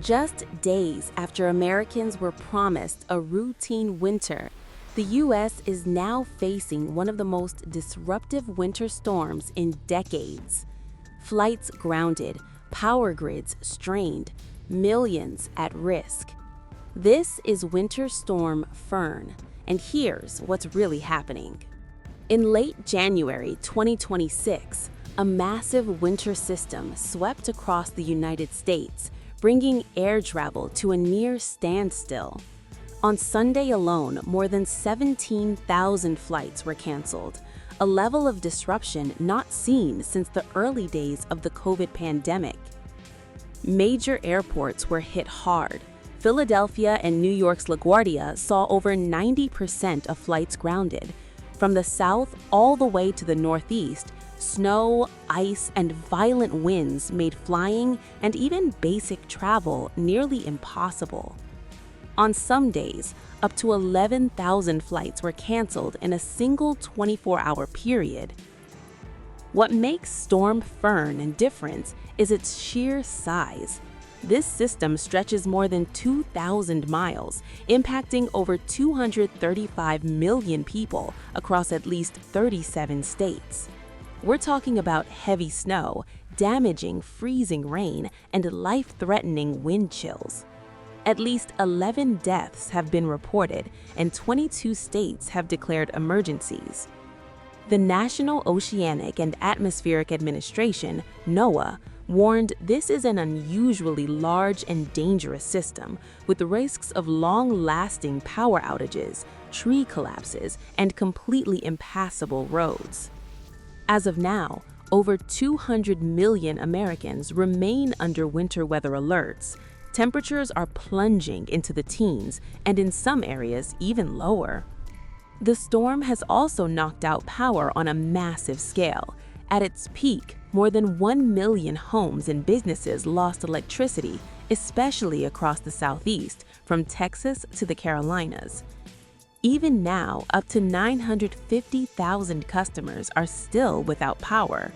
Just days after Americans were promised a routine winter, the U.S. is now facing one of the most disruptive winter storms in decades. Flights grounded, power grids strained, millions at risk. This is Winter Storm Fern, and here's what's really happening. In late January 2026, a massive winter system swept across the United States, bringing air travel to a near standstill. On Sunday alone, more than 17,000 flights were canceled, a level of disruption not seen since the early days of the COVID pandemic. Major airports were hit hard. Philadelphia and New York's LaGuardia saw over 90% of flights grounded. From the south all the way to the northeast, snow, ice, and violent winds made flying and even basic travel nearly impossible. On some days, up to 11,000 flights were canceled in a single 24-hour period. What makes Storm Fern different is its sheer size. This system stretches more than 2,000 miles, impacting over 235 million people across at least 37 states. We're talking about heavy snow, damaging freezing rain, and life-threatening wind chills. At least 11 deaths have been reported, and 22 states have declared emergencies. The National Oceanic and Atmospheric Administration, NOAA, warned this is an unusually large and dangerous system, with risks of long-lasting power outages, tree collapses, and completely impassable roads. As of now, over 200 million Americans remain under winter weather alerts. Temperatures are plunging into the teens, and in some areas even lower. The storm has also knocked out power on a massive scale. At its peak, more than 1 million homes and businesses lost electricity, especially across the Southeast, from Texas to the Carolinas. Even now, up to 950,000 customers are still without power.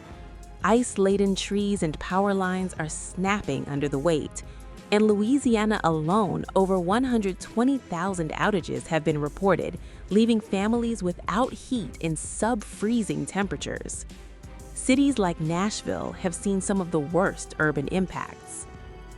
Ice-laden trees and power lines are snapping under the weight. In Louisiana alone, over 120,000 outages have been reported, leaving families without heat in sub-freezing temperatures. Cities like Nashville have seen some of the worst urban impacts.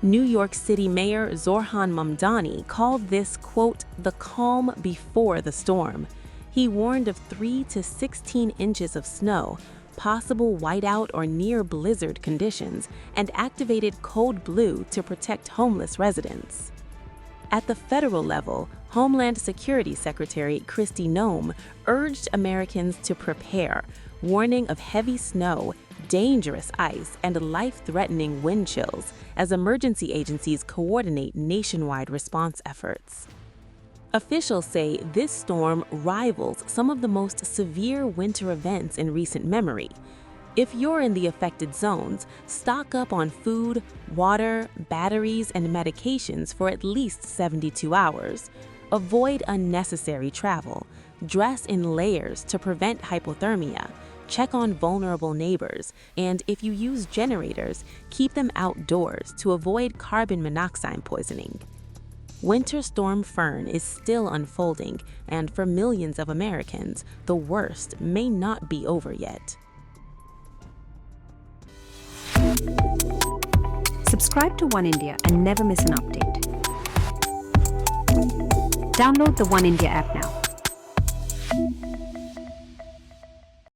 New York City Mayor Zohran Mamdani called this, quote, the calm before the storm. He warned of 3 to 16 inches of snow, possible whiteout or near blizzard conditions, and activated Code Blue to protect homeless residents. At the federal level, Homeland Security Secretary Kristi Noem urged Americans to prepare, warning of heavy snow, dangerous ice, and life-threatening wind chills as emergency agencies coordinate nationwide response efforts. Officials say this storm rivals some of the most severe winter events in recent memory. If you're in the affected zones, stock up on food, water, batteries, and medications for at least 72 hours. Avoid unnecessary travel. Dress in layers to prevent hypothermia. Check on vulnerable neighbors, and if you use generators, keep them outdoors to avoid carbon monoxide poisoning. Winter Storm Fern is still unfolding, and for millions of Americans, the worst may not be over yet. Subscribe to One India and never miss an update. Download the One India app now.